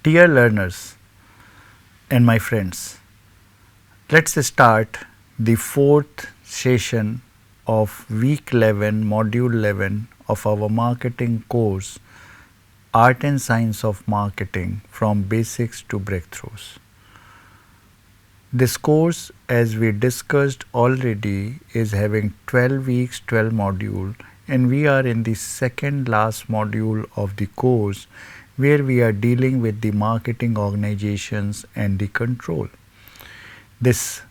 Dear learners and my friends, let's start the fourth session of week 11, module 11 of our marketing course, Art and Science of Marketing from Basics to Breakthroughs. This course, as we discussed already, is having 12 weeks, 12 modules, and we are in the second last module of the course where we are dealing with the marketing organizations and the control. This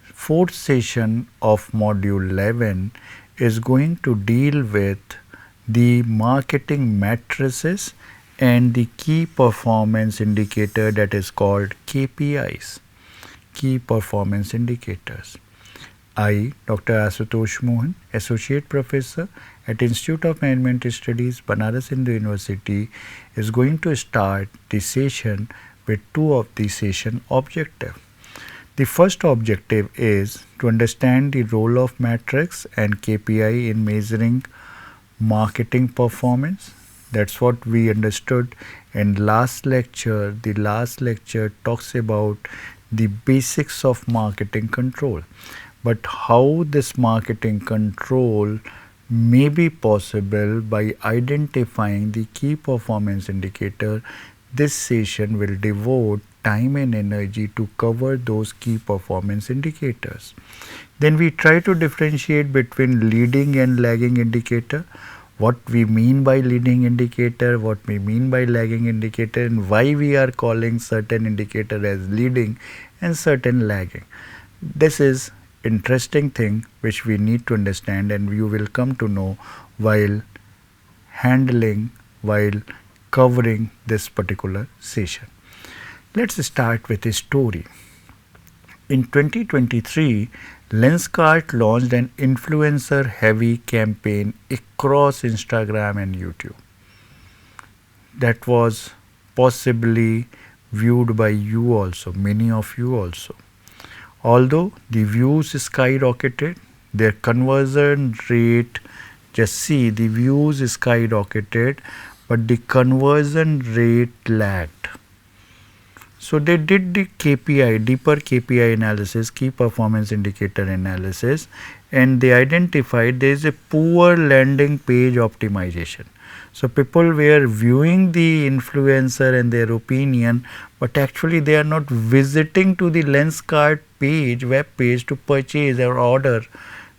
fourth session of module 11 is going to deal with the marketing matrices and the key performance indicator that is called KPIs, key performance indicators. I, Dr. Asutosh Mohan, Associate Professor at Institute of Management Studies, Banaras Hindu University, is going to start the session with two of the session objectives. The first objective is to understand the role of metrics and KPI in measuring marketing performance. That's what we understood in last lecture. The last lecture talks about the basics of marketing control. But how this marketing control may be possible by identifying the key performance indicator, this session will devote time and energy to cover those key performance indicators. Then we try to differentiate between leading and lagging indicator, what we mean by leading indicator, what we mean by lagging indicator, and why we are calling certain indicator as leading and certain lagging. This is interesting thing which we need to understand, and you will come to know while covering this particular session. Let's start with a story. In 2023, Lenskart launched an influencer heavy campaign across Instagram and YouTube that was possibly viewed by you also, many of you also. Although the views skyrocketed, their conversion rate, just see, the views skyrocketed, but the conversion rate lagged. So they did the KPI, deeper KPI analysis, key performance indicator analysis, and they identified there is a poor landing page optimization. So people were viewing the influencer and their opinion, but actually they are not visiting to the Lenskart page, web page, to purchase or order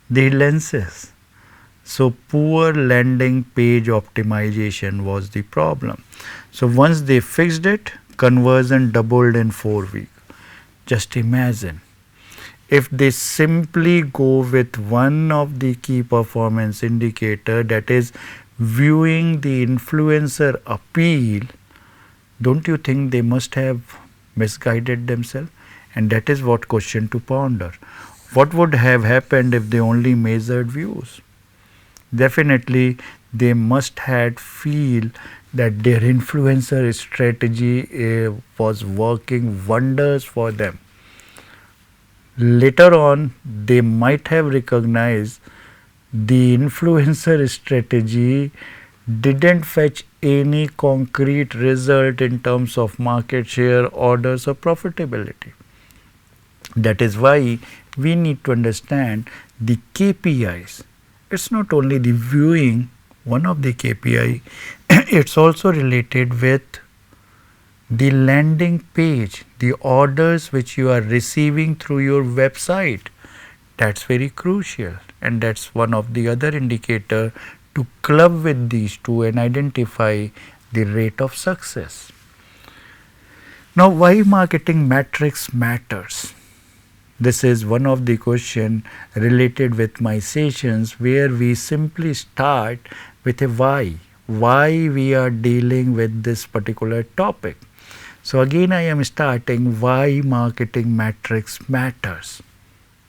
the lenses. So poor landing page optimization was the problem. So once they fixed it, conversion doubled in 4 weeks. Just imagine, if they simply go with one of the key performance indicator, that is viewing the influencer appeal, don't you think they must have misguided themselves? And that is what question to ponder. What would have happened if they only measured views? Definitely they must had feel that their influencer strategy was working wonders for them. Later on, they might have recognized the influencer strategy didn't fetch any concrete result in terms of market share, orders, or profitability. That is why we need to understand the KPIs. It's not only the viewing, one of the KPI, it's also related with the landing page, the orders which you are receiving through your website. That's very crucial, and that's one of the other indicator to club with these two and identify the rate of success. Now, why marketing metrics matters? This is one of the question related with my sessions, where we simply start with a why we are dealing with this particular topic. So again I am starting why marketing metrics matters.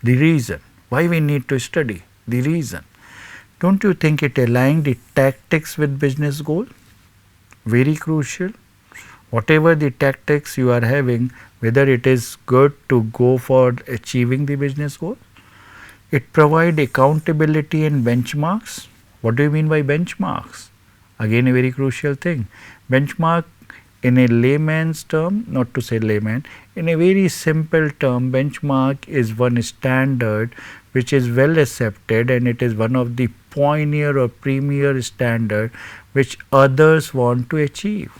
The reason why we need to study, the reason. Don't you think it aligns the tactics with business goal? Very crucial. Whatever the tactics you are having, whether it is good to go for achieving the business goal. It provides accountability and benchmarks. What do you mean by benchmarks? Again, a very crucial thing. Benchmark in a layman's term, not to say layman, in a very simple term, benchmark is one standard which is well accepted, and it is one of the pioneer or premier standard which others want to achieve.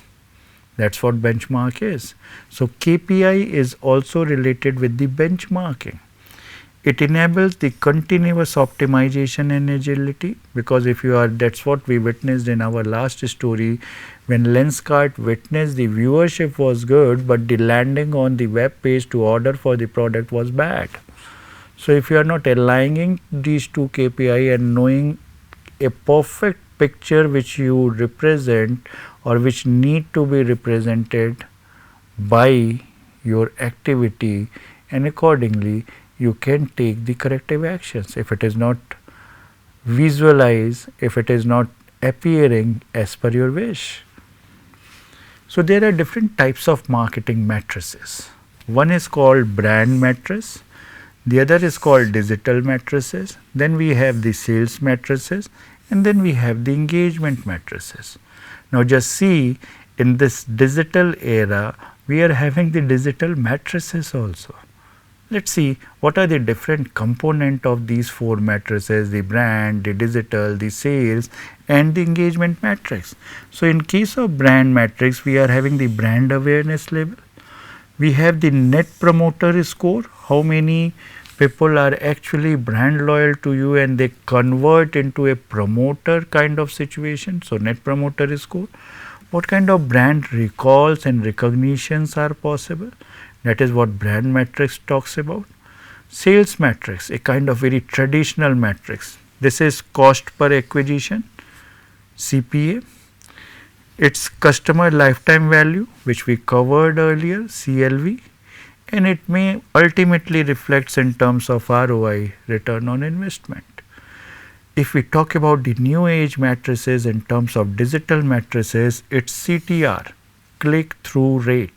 That's what benchmark is. So KPI is also related with the benchmarking. It enables the continuous optimization and agility, because if you are, that's what we witnessed in our last story, when Lenskart witnessed the viewership was good but the landing on the web page to order for the product was bad. So if you are not aligning these two KPI and knowing a perfect picture which you represent or which need to be represented by your activity, and accordingly you can take the corrective actions if it is not visualized, if it is not appearing as per your wish. So there are different types of marketing matrices. One is called brand matrix, the other is called digital matrices, then we have the sales matrices, and then we have the engagement matrices. Now just see, in this digital era we are having the digital matrices also. Let's see what are the different component of these four matrices: the brand, the digital, the sales, and the engagement matrix. So in case of brand matrix, we are having the brand awareness level. We have the net promoter score, how many people are actually brand loyal to you and they convert into a promoter kind of situation. So net promoter score. What kind of brand recalls and recognitions are possible? That is what brand matrix talks about. Sales matrix, a kind of very traditional matrix. This is cost per acquisition, CPA. It's customer lifetime value, which we covered earlier, CLV, and it may ultimately reflects in terms of ROI, return on investment. If we talk about the new age matrices in terms of digital matrices, it's CTR, click through rate.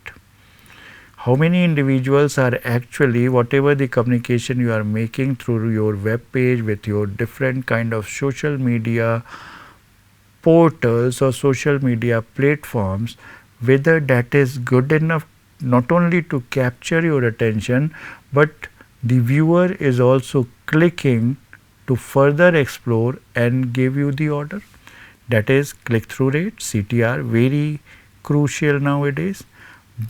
How many individuals are actually, whatever the communication you are making through your web page with your different kind of social media portals or social media platforms, whether that is good enough not only to capture your attention, but the viewer is also clicking to further explore and give you the order. That is click through rate, CTR, very crucial nowadays.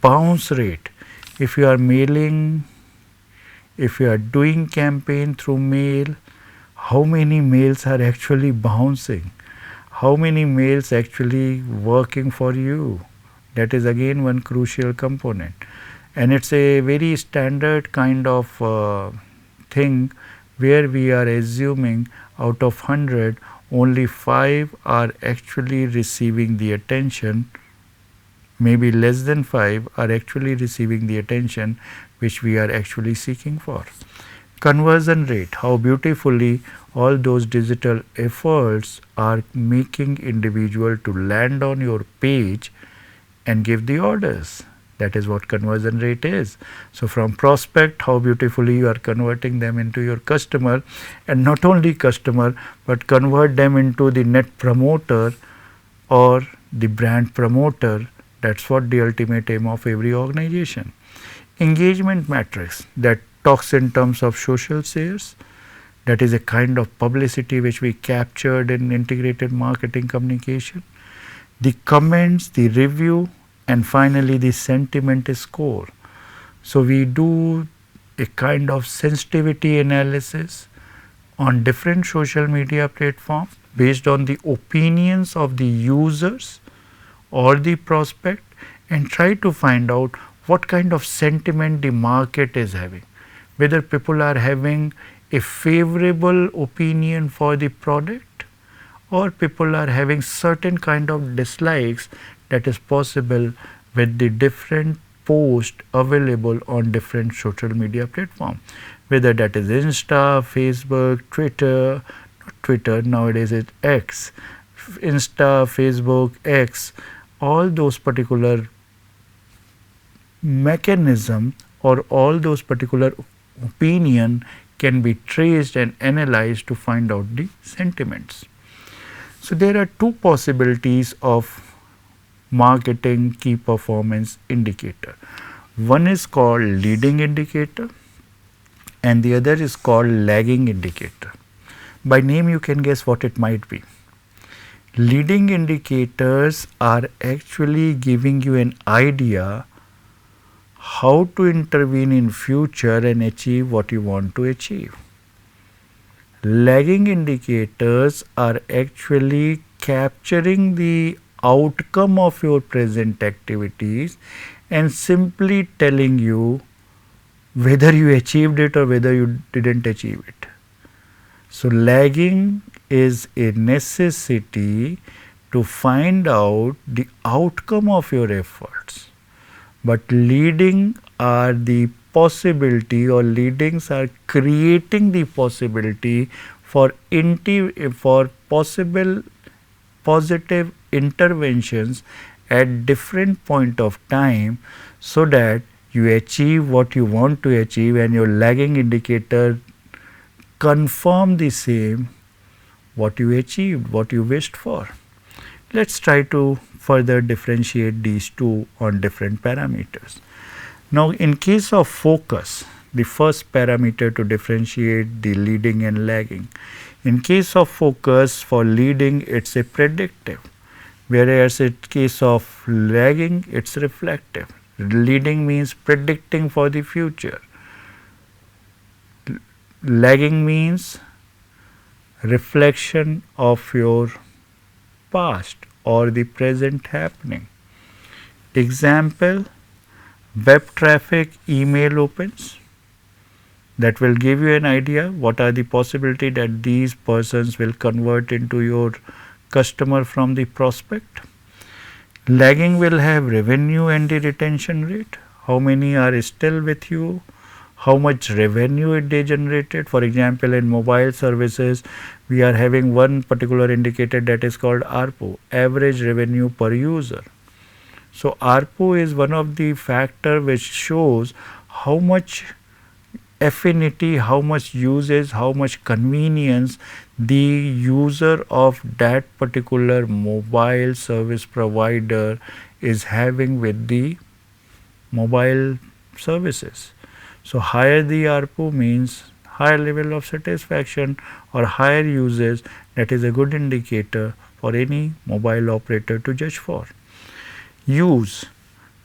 Bounce rate. If you are mailing, if you are doing campaign through mail, how many mails are actually bouncing? How many mails actually working for you? That is again one crucial component, and it's a very standard kind of thing where we are assuming out of 100 only 5 are actually receiving the attention, maybe less than 5 are actually receiving the attention which we are actually seeking for. Conversion rate, how beautifully all those digital efforts are making individual to land on your page and give the orders. That is what conversion rate is. So from prospect, how beautifully you are converting them into your customer, and not only customer but convert them into the net promoter or the brand promoter. That's what the ultimate aim of every organization. Engagement matrix, that talks in terms of social shares. That is a kind of publicity which we captured in integrated marketing communication. The comments, the review, and finally the sentiment score. So we do a kind of sensitivity analysis on different social media platforms based on the opinions of the users or the prospect, and try to find out what kind of sentiment the market is having, whether people are having a favorable opinion for the product or people are having certain kind of dislikes. That is possible with the different posts available on different social media platforms, whether that is Insta, Facebook, Twitter, nowadays it's X, Insta, Facebook, X, all those particular mechanism or all those particular opinion can be traced and analyzed to find out the sentiments. So there are two possibilities of marketing key performance indicator. One is called leading indicator and the other is called lagging indicator. By name you can guess what it might be. Leading indicators are actually giving you an idea how to intervene in future and achieve what you want to achieve. Lagging indicators are actually capturing the outcome of your present activities and simply telling you whether you achieved it or whether you didn't achieve it. So lagging is a necessity to find out the outcome of your efforts, but leading are the possibility, or leadings are creating the possibility for possible positive interventions at different point of time, so that you achieve what you want to achieve and your lagging indicator confirm the same what you achieved, what you wished for. Let's try to further differentiate these two on different parameters. Now in case of focus, the first parameter to differentiate the leading and lagging. In case of focus, for leading it's a predictive, whereas in case of lagging it's reflective. Leading means predicting for the future. Lagging means reflection of your past or the present happening. Example, web traffic, email opens. That will give you an idea what are the possibility that these persons will convert into your customer from the prospect. Lagging will have revenue and the retention rate. How many are still with you? How much revenue they generated. For example, in mobile services, we are having one particular indicator that is called ARPU, average revenue per user. So ARPU is one of the factor which shows how much affinity, how much usage, how much convenience the user of that particular mobile service provider is having with the mobile services. So higher the ARPU means higher level of satisfaction or higher usage. That is a good indicator for any mobile operator to judge for. Use,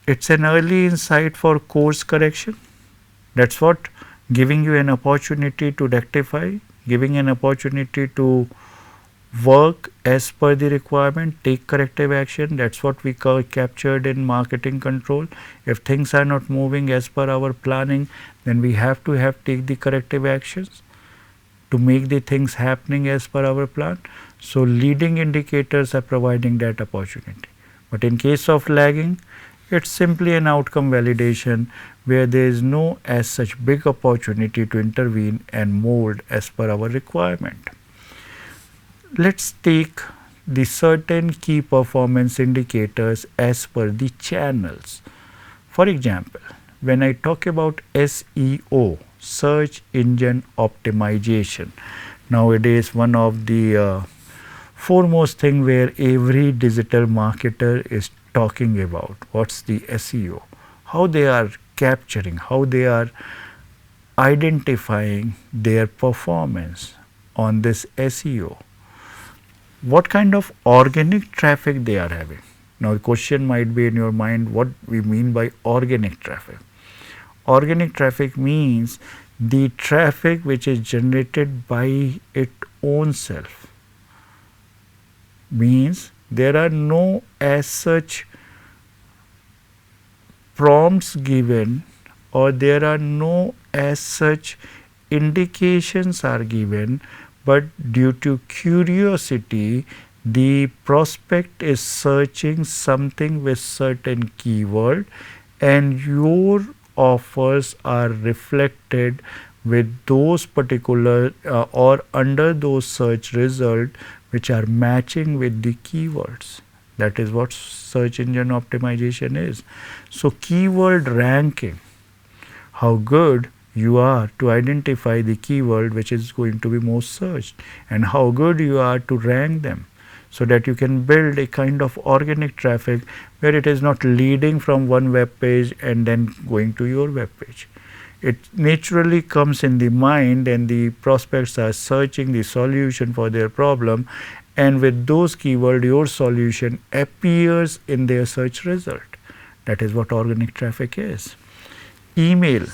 it's an early insight for course correction. That's what giving you an opportunity to rectify, giving an opportunity to work as per the requirement, take corrective action. That's what we captured in marketing control. If things are not moving as per our planning, then we have to take the corrective actions to make the things happening as per our plan. So leading indicators are providing that opportunity. But in case of lagging, it's simply an outcome validation where there is no as such big opportunity to intervene and mold as per our requirement. Let's take the certain key performance indicators as per the channels. For example, when I talk about SEO, search engine optimization, nowadays one of the foremost thing where every digital marketer is talking about, what's the SEO, how they are capturing, how they are identifying their performance on this SEO. What kind of organic traffic they are having. Now the question might be in your mind, what we mean by organic traffic. Organic traffic means the traffic which is generated by its own self. Means there are no as such prompts given, or there are no as such indications are given, but due to curiosity the prospect is searching something with certain keyword and your offers are reflected with those particular or under those search result which are matching with the keywords. That is what search engine optimization is. So keyword ranking, how good you are to identify the keyword which is going to be most searched and how good you are to rank them. so that you can build a kind of organic traffic where it is not leading from one web page and then going to your web page. It naturally comes in the mind and the prospects are searching the solution for their problem, and with those keywords your solution appears in their search result. That is what organic traffic is. Email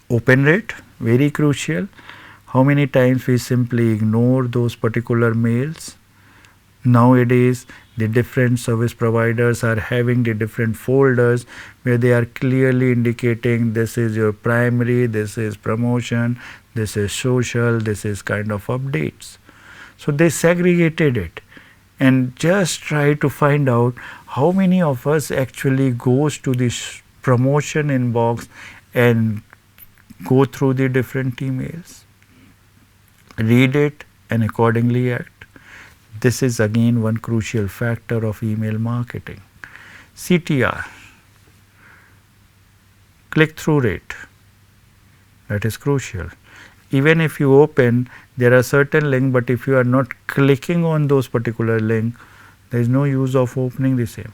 open rate, very crucial. How many times we simply ignore those particular mails? Nowadays, the different service providers are having the different folders where they are clearly indicating this is your primary, this is promotion, this is social, this is kind of updates. So they segregated it, and just try to find out how many of us actually goes to this promotion inbox and go through the different emails, read it and accordingly act. This is again one crucial factor of email marketing. CTR, click-through rate, that is crucial. Even if you open, there are certain links, but if you are not clicking on those particular links, there is no use of opening the same,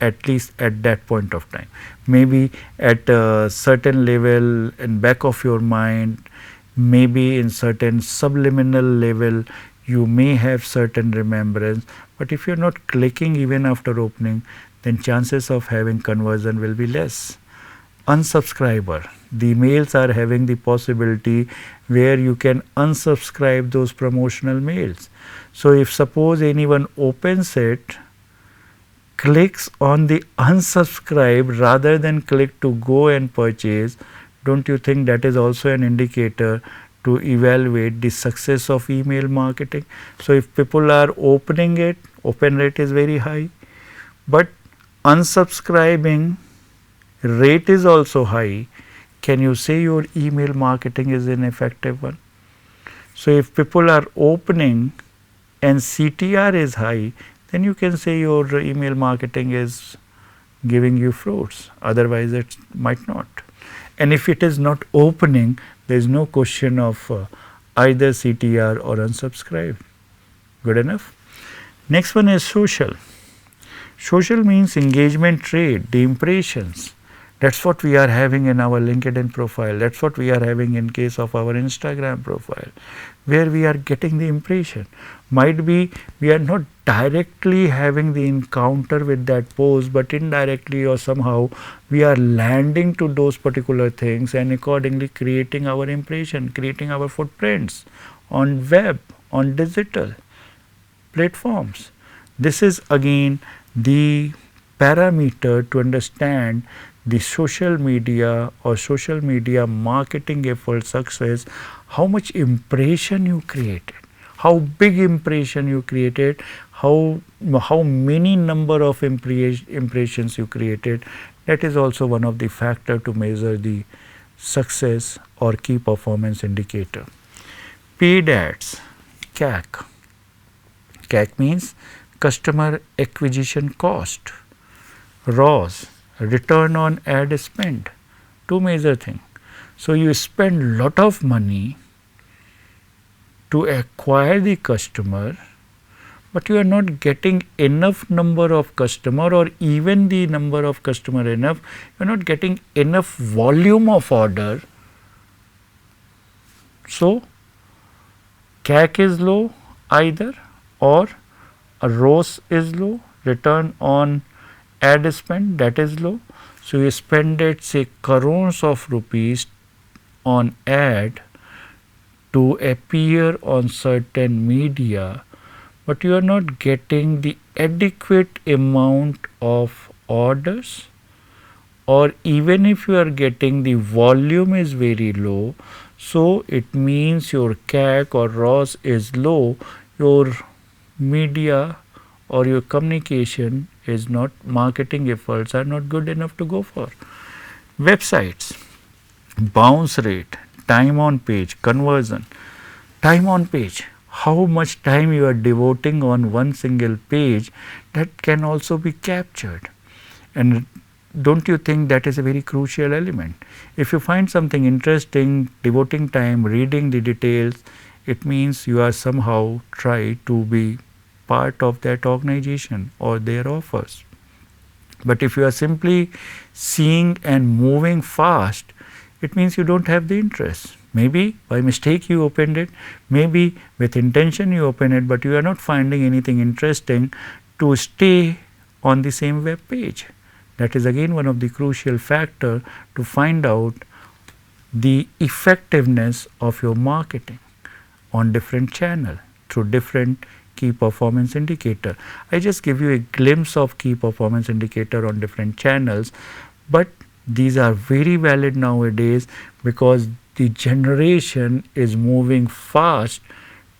at least at that point of time. Maybe at a certain level in back of your mind, maybe in certain subliminal level, you may have certain remembrance, but if you are not clicking even after opening, then chances of having conversion will be less. Unsubscriber, the mails are having the possibility where you can unsubscribe those promotional mails. So if suppose anyone opens it, clicks on the unsubscribe rather than click to go and purchase, don't you think that is also an indicator to evaluate the success of email marketing? So if people are opening it, open rate is very high, but unsubscribing rate is also high, can you say your email marketing is an effective one? So if people are opening and CTR is high, then you can say your email marketing is giving you fruits, otherwise it might not. And if it is not opening, there is no question of either CTR or unsubscribe. Good enough? Next one is social. Social means engagement rate, the impressions. That's what we are having in our LinkedIn profile. That's what we are having in case of our Instagram profile, where we are getting the impression. Might be we are not directly having the encounter with that post, but indirectly or somehow we are landing to those particular things and accordingly creating our impression, creating our footprints on web, on digital platforms. This is again the parameter to understand the social media or social media marketing effort success, how much impression you created, how big impression you created, how many number of impressions you created. That is also one of the factor to measure the success or key performance indicator. Paid ads, CAC. CAC means customer acquisition cost. ROAS, return on ad spend, two major things. So you spend lot of money to acquire the customer, but you are not getting enough number of customer or even the number of customer enough, you are not getting enough volume of order. So CAC is low either, or a ROAS is low, return on ad spend, that is low. So you spend it say crores of rupees on ad to appear on certain media, but you are not getting the adequate amount of orders, or even if you are getting, the volume is very low. So it means your CAC or ROAS is low, your media or your communication is not, marketing efforts are not good enough to go for. Websites, bounce rate, time on page, conversion. Time on page, how much time you are devoting on one single page, that can also be captured. And don't you think that is a very crucial element? If you find something interesting, devoting time, reading the details, it means you are somehow try to be part of that organization or their offers. But if you are simply seeing and moving fast, it means you don't have the interest. Maybe by mistake you opened it, maybe with intention you open it, but you are not finding anything interesting to stay on the same web page. That is again one of the crucial factor to find out the effectiveness of your marketing on different channel through different key performance indicator. I just give you a glimpse of key performance indicator on different channels, but these are very valid nowadays because the generation is moving fast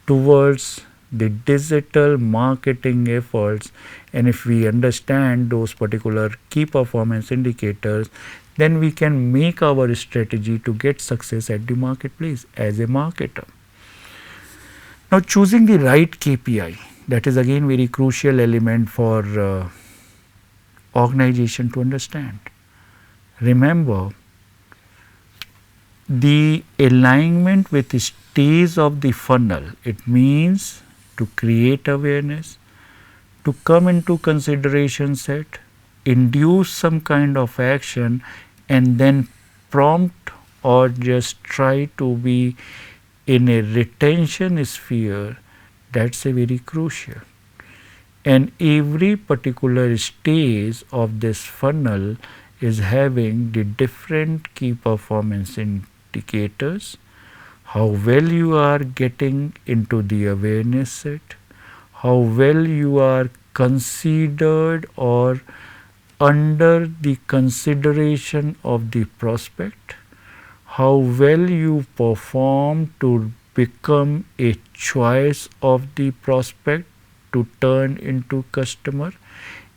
towards the digital marketing efforts, and if we understand those particular key performance indicators, then we can make our strategy to get success at the marketplace as a marketer. Now, choosing the right KPI, that is again very crucial element for organization to understand. Remember, the alignment with the stage of the funnel, it means to create awareness, to come into consideration set, induce some kind of action, and then prompt or just try to be in a retention sphere. That's a very crucial. And every particular stage of this funnel is having the different key performance indicators, how well you are getting into the awareness set, how well you are considered or under the consideration of the prospect, how well you perform to become a choice of the prospect to turn into customer,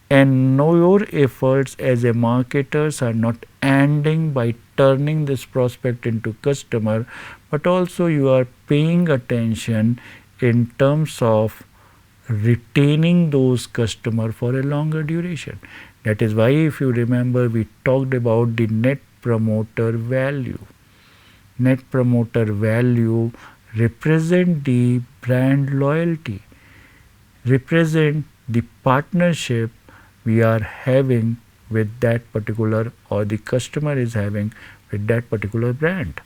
and know your efforts as a marketers are not ending by turning this prospect into customer, but also you are paying attention in terms of retaining those customer for a longer duration. That is why, if you remember, we talked about the net promoter value. Net promoter value represent the brand loyalty, represent the partnership we are having with that particular, or the customer is having with that particular brand.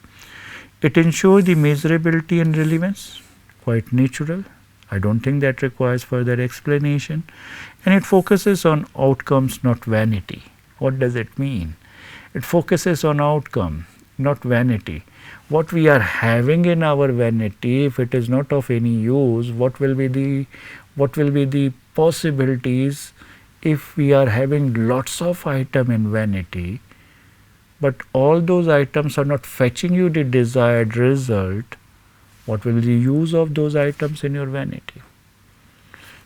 It ensures the measurability and relevance, quite natural. I don't think that requires further explanation. And it focuses on outcomes, not vanity. What does it mean? It focuses on outcome, not vanity. What we are having in our vanity, if it is not of any use, what will be the possibilities if we are having lots of item in vanity, but all those items are not fetching you the desired result? What will be the use of those items in your vanity?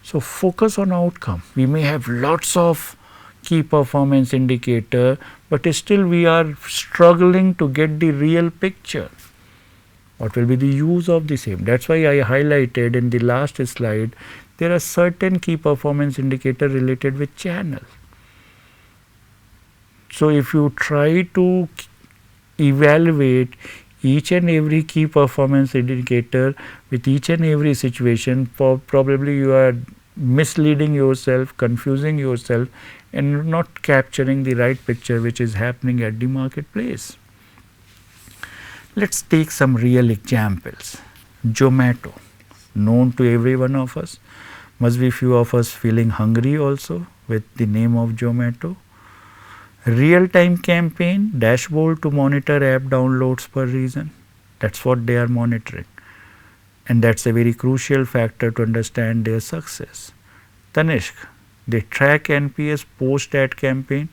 So focus on outcome. We may have lots of key performance indicator, but still we are struggling to get the real picture. What will be the use of the same? That's why I highlighted in the last slide, there are certain key performance indicator related with channel. So if you try to evaluate each and every key performance indicator with each and every situation, probably you are misleading yourself, confusing yourself, and not capturing the right picture which is happening at the marketplace. Let's take some real examples. Zomato, known to every one of us. Must be few of us feeling hungry also with the name of Zomato. Real-time campaign, dashboard to monitor app downloads per region. That's what they are monitoring. And that's a very crucial factor to understand their success. Tanishq, they track NPS post-ad campaign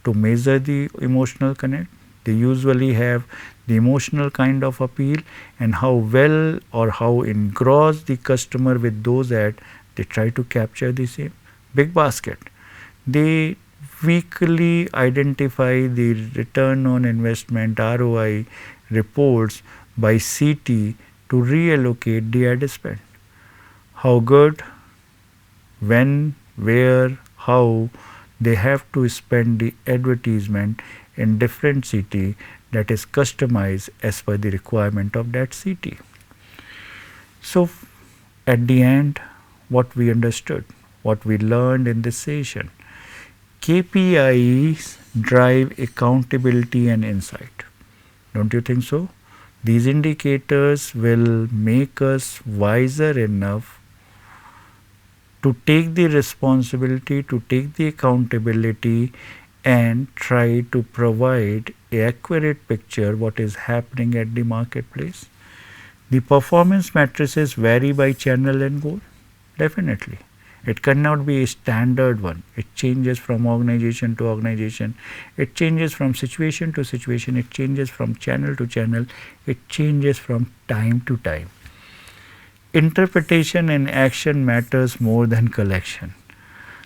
to measure the emotional connect. They usually have the emotional kind of appeal and how well or how engrossed the customer with those ads, they try to capture the same. BigBasket, they weekly identify the return on investment ROI reports by CT to reallocate the ad spend. How good, when, where, how they have to spend the advertisement in different city that is customized as per the requirement of that city. So at the end, what we understood, what we learned in this session. KPIs drive accountability and insight. Don't you think so? These indicators will make us wiser enough to take the responsibility, to take the accountability, and try to provide an accurate picture what is happening at the marketplace. The performance matrices vary by channel and goal. Definitely. It cannot be a standard one. It changes from organization to organization. It changes from situation to situation. It changes from channel to channel. It changes from time to time. Interpretation and action matters more than collection.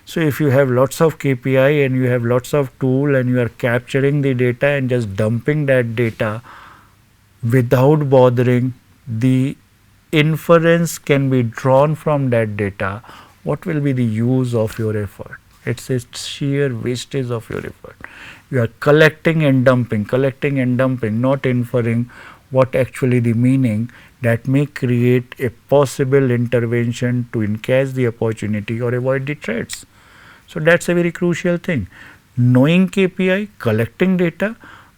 So if you have lots of KPI and you have lots of tool and you are capturing the data and just dumping that data without bothering, the inference can be drawn from that data. What will be the use of your effort? It's a sheer wastage of your effort. You are collecting and dumping, not inferring what actually the meaning that may create a possible intervention to encash the opportunity or avoid the threats. So that's a very crucial thing. Knowing KPI, collecting data,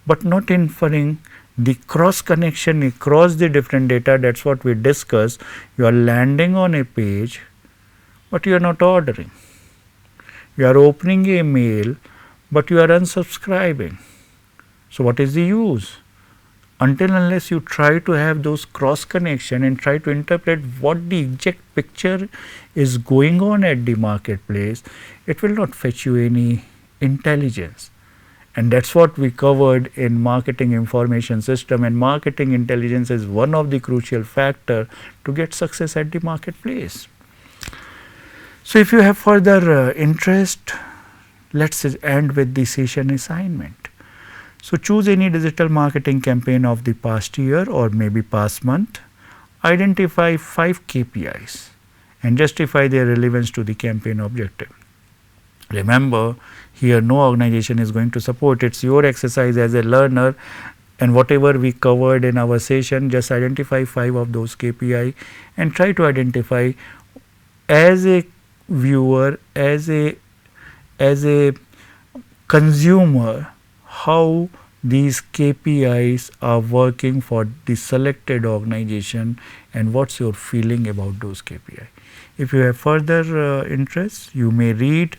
but not inferring the cross connection across the different data. That's what we discussed. You are landing on a page, but you are not ordering. You are opening a mail, but you are unsubscribing. So what is the use? Until unless you try to have those cross connection and try to interpret what the exact picture is going on at the marketplace, it will not fetch you any intelligence. And that's what we covered in marketing information system, and marketing intelligence is one of the crucial factor to get success at the marketplace. So if you have further interest, let's end with the session assignment. So choose any digital marketing campaign of the past year or maybe past month. Identify 5 KPIs and justify their relevance to the campaign objective. Remember, here no organization is going to support. It's your exercise as a learner, and whatever we covered in our session, just identify 5 of those KPI and try to identify as a viewer, as a consumer, how these KPIs are working for the selected organization and what's your feeling about those KPI. If you have further interest, you may read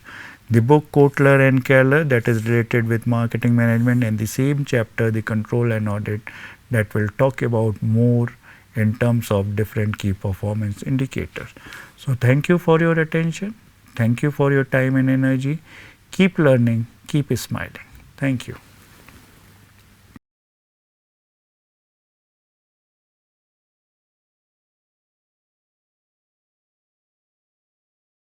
the book Kotler and Keller that is related with marketing management, and the same chapter, the control and audit, that will talk about more in terms of different key performance indicators. So thank you for your attention. Thank you for your time and energy. Keep learning, keep smiling. Thank you.